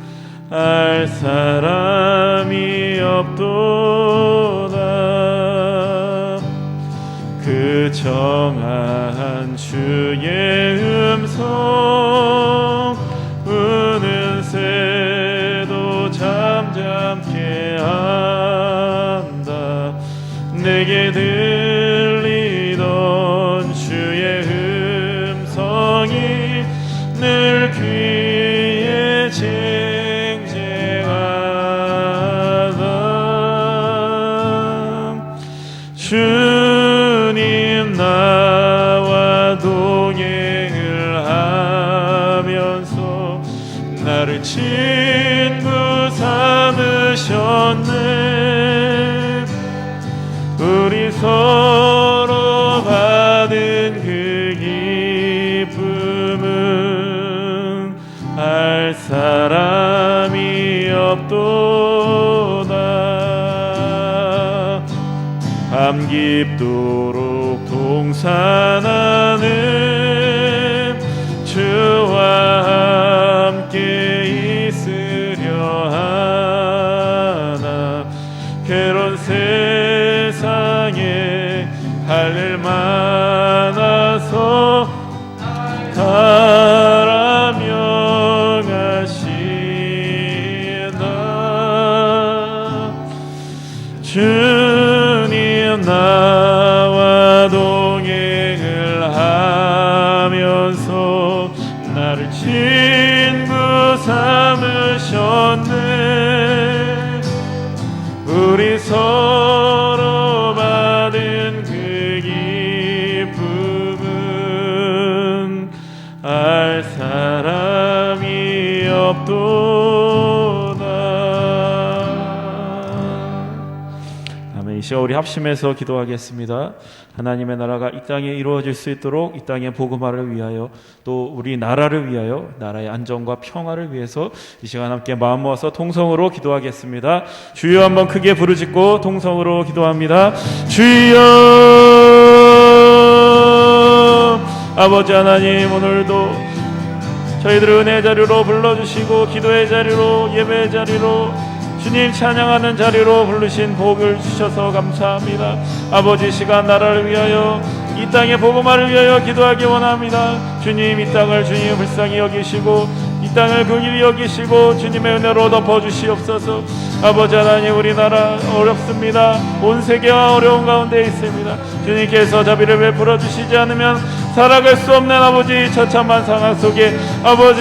알 사람이 없도다. 그 정한 주의 음성 우는 새도 잠잠케 한다. 내게 들리던 주의 음성이 늘 귀에 쟁쟁하다. 주님 나와 동행을 하면서 나를 친구 삼으셨네. 우리 서로 받은 그 기쁨은 알 사람이 없도다. 밤 깊도록 동산하는 주와 함께 있으려 하나. 괴로운 세상에 할 일 많아서 나라 명하시다. 주님 나와 동행을 하면서 나를 친구 삼으셨네. 우리 서로 받은 그 기쁨은 알 사람이 없도다. 아멘. 이 시간 우리 합심해서 기도하겠습니다. 하나님의 나라가 이 땅에 이루어질 수 있도록 이 땅의 복음화를 위하여 또 우리 나라를 위하여 나라의 안정과 평화를 위해서 이 시간 함께 마음 모아서 통성으로 기도하겠습니다. 주여 한번 크게 부르짖고 통성으로 기도합니다. 주여 아버지 하나님, 오늘도 저희들을 은혜의 자리로 불러주시고 기도의 자리로 예배의 자리로 주님 찬양하는 자리로 부르신 복을 주셔서 감사합니다. 아버지 시간 나라를 위하여 이 땅의 복음화를 위하여 기도하기 원합니다. 주님 이 땅을 주님 불쌍히 여기시고 이 땅을 긍휼히 여기시고 주님의 은혜로 덮어주시옵소서. 아버지 하나님 우리나라 어렵습니다. 온 세계가 어려운 가운데 있습니다. 주님께서 자비를 베풀어 주시지 않으면 살아갈 수 없는 아버지 처참한 상황 속에 아버지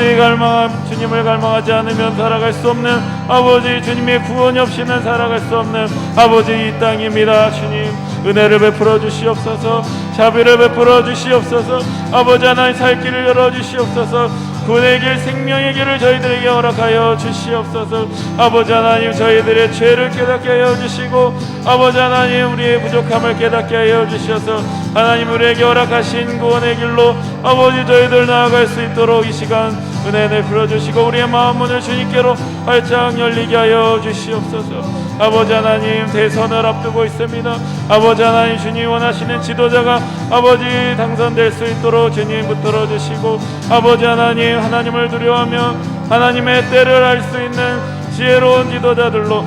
주님을 갈망하지 않으면 살아갈 수 없는 아버지 주님의 구원이 없이는 살아갈 수 없는 아버지 이 땅입니다. 주님 은혜를 베풀어 주시옵소서. 자비를 베풀어 주시옵소서. 아버지 하나님 살 길을 열어 주시옵소서. 구원의 길 생명의 길을 저희들에게 허락하여 주시옵소서. 아버지 하나님 저희들의 죄를 깨닫게 하여 주시고 아버지 하나님 우리의 부족함을 깨닫게 하여 주셔서 하나님 우리에게 허락하신 구원의 길로 아버지 저희들 나아갈 수 있도록 이 시간 은혜 베풀어 주시고 우리의 마음 문을 주님께로 활짝 열리게 하여 주시옵소서. 아버지 하나님 대선을 앞두고 있습니다. 아버지 하나님 주님 원하시는 지도자가 아버지 당선될 수 있도록 주님 붙들어 주시고 아버지 하나님 하나님을 두려워하며 하나님의 때를 알 수 있는 지혜로운 지도자들로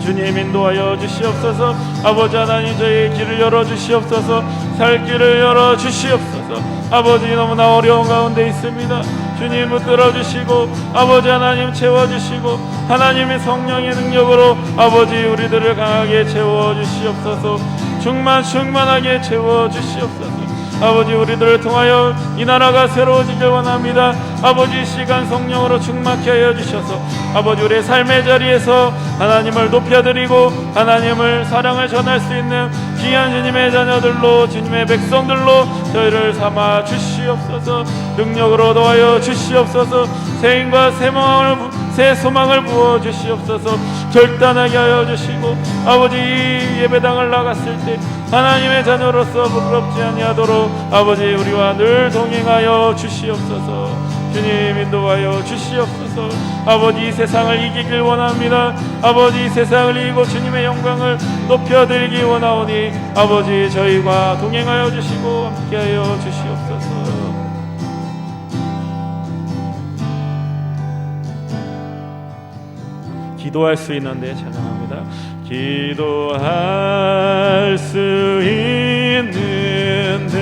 주님 인도하여 주시옵소서. 아버지 하나님 저희의 길을 열어 주시옵소서. 살 길을 열어 주시옵소서. 아버지 너무나 어려운 가운데 있습니다. 주님 붙들어 주시고 아버지 하나님 채워주시고 하나님의 성령의 능력으로 아버지 우리들을 강하게 채워주시옵소서. 충만하게 채워주시옵소서. 아버지 우리들을 통하여 이 나라가 새로워지길 원합니다. 아버지 시간 성령으로 충만케 하여 주셔서 아버지 우리의 삶의 자리에서 하나님을 높여드리고 하나님을 사랑을 전할 수 있는 귀한 주님의 자녀들로 주님의 백성들로 저희를 삼아 주시옵소서. 능력으로 도와여 주시옵소서. 새 힘과 새 소망을 부어 주시옵소서. 결단하게 하여 주시고 아버지 이 예배당을 나갔을 때 하나님의 자녀로서 부끄럽지 아니하도록 아버지 우리와 늘 동행하여 주시옵소서. 주님 인도하여 주시옵소서. 아버지 이 세상을 이기길 원합니다. 아버지 이 세상을 이기고 주님의 영광을 높여드리기 원하오니 아버지 저희와 동행하여 주시고 함께하여 주시옵소서. 기도할 수 있는데 찬양합니다. 기도할 수 있는데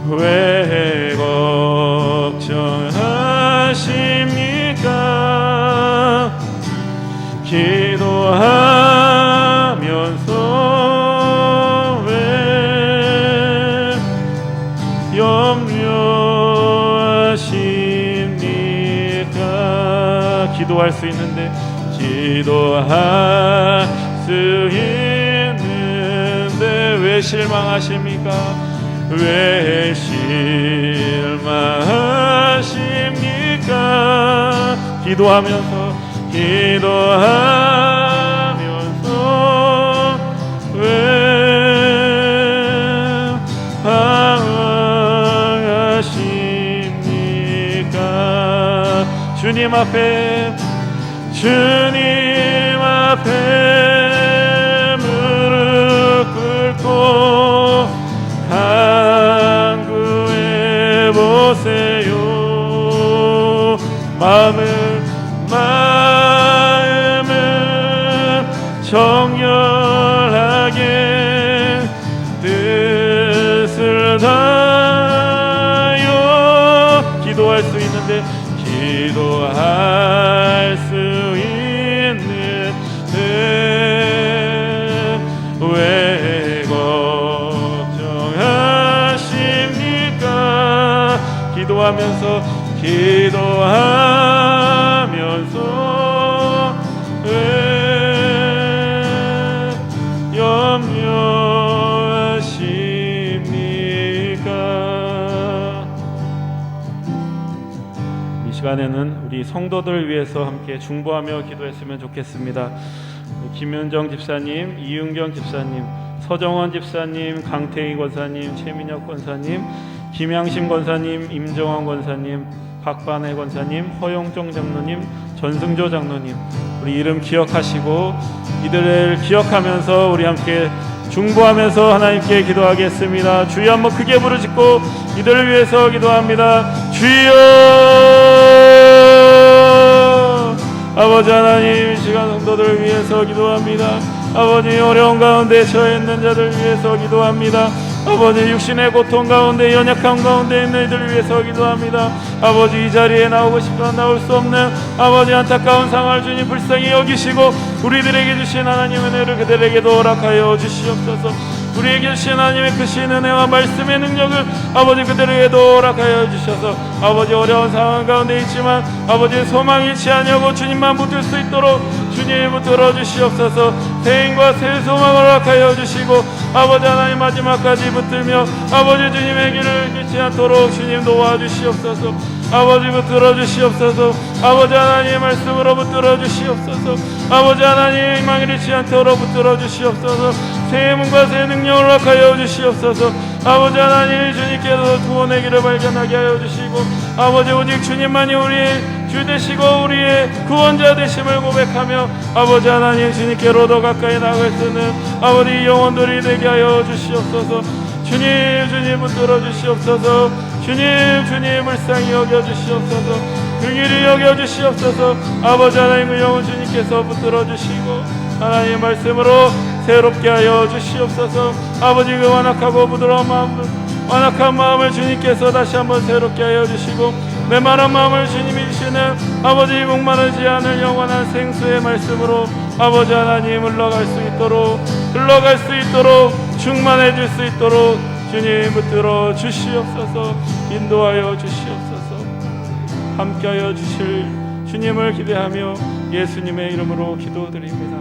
왜 걱정하십니까? 기도하면서 왜 염려하십니까? 기도할 수 있는데 기도할 수 있는데 왜 실망하십니까? 왜 실망하십니까? 기도하면서 왜 방황하십니까? 주님 앞에 무릎 꿇고 간구해 보세요. 마음을 정결하게 뜻을 다하여 기도할 수 있는데 기도할 수 있는데 왜 걱정하십니까? 기도하면서 왜 염려하십니까? 이 시간에는 우리 성도들 위해서 함께 중보하며 기도했으면 좋겠습니다. 김윤정 집사님, 이윤경 집사님, 서정원 집사님, 강태희 권사님, 최민혁 권사님, 김양심 권사님, 임정환 권사님, 박반혜 권사님, 허용종 장로님, 전승조 장로님, 우리 이름 기억하시고 이들을 기억하면서 우리 함께 중보하면서 하나님께 기도하겠습니다. 주여 한번 크게 부르짖고 이들을 위해서 기도합니다. 주여, 아버지 하나님, 이 시간 성도들을 위해서 기도합니다. 아버지 어려운 가운데 처해 있는 자들 위해서 기도합니다. 아버지 육신의 고통 가운데 연약함 가운데 있는 이들을 위해서 기도합니다. 아버지 이 자리에 나오고 싶어 나올 수 없는 아버지 안타까운 상황을 주님 불쌍히 여기시고 우리들에게 주신 하나님의 은혜를 그들에게도 허락하여 주시옵소서. 우리에게 주신 하나님의 크신 은혜와 말씀의 능력을 아버지 그들에게도 허락하여 주셔서 아버지 어려운 상황 가운데 있지만 아버지 소망이 잃지 아니하고 주님만 붙들 수 있도록 주님 붙들어 주시옵소서. 새 힘과 새 소망을 허락하여 주시고 아버지 하나님 마지막까지 붙들며 아버지 주님의 길을 잃지 않도록 주님 도와주시옵소서. 아버지 붙들어 주시옵소서. 아버지 하나님의 말씀으로 붙들어 주시옵소서. 아버지 하나님 희망을 잃지 않도록 붙들어 주시옵소서. 새 힘과 새 능력을 허락하여 주시옵소서. 아버지 하나님 주님께서 구원의 길을 발견하게 하여 주시고 아버지 오직 주님만이 우리의 주 되시고 우리의 구원자 되심을 고백하며 아버지 하나님 주님께로 더 가까이 나아갈 수 있는 아버지 영혼들이 되게 하여 주시옵소서. 주님 붙들어 주시옵소서. 주님 불쌍히 여겨 주시옵소서. 긍휼히 여겨 주시옵소서. 아버지 하나님 그 영혼 주님께서 붙들어 주시고 하나님의 말씀으로 새롭게 하여 주시옵소서. 아버지 그 완악하고 부드러운 완악한 마음을 주님께서 다시 한번 새롭게 하여 주시고 메마른 마음을 주님이 주시는 아버지 목마르지 않을 영원한 생수의 말씀으로 아버지 하나님 흘러갈 수 있도록 충만해 줄 수 있도록 주님 붙들어 주시옵소서. 인도하여 주시옵소서. 함께하여 주실 주님을 기대하며 예수님의 이름으로 기도드립니다.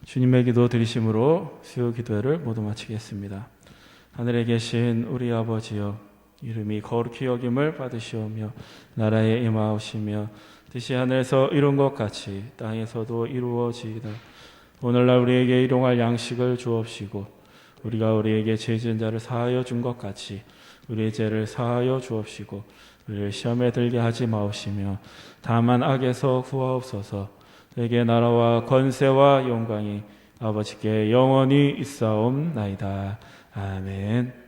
주님의 기도 드리심으로 수요 기도회를 모두 마치겠습니다. 하늘에 계신 우리 아버지여, 이름이 거룩히 여김을 받으시오며 나라에 임하오시며 뜻이 하늘에서 이룬 것 같이 땅에서도 이루어지이다. 오늘날 우리에게 일용할 양식을 주옵시고 우리가 우리에게 죄 지은 자를 사하여 준 것 같이 우리의 죄를 사하여 주옵시고 우리를 시험에 들게 하지 마옵시며 다만 악에서 구하옵소서. 내게 나라와 권세와 영광이 아버지께 영원히 있사옵나이다. 아멘.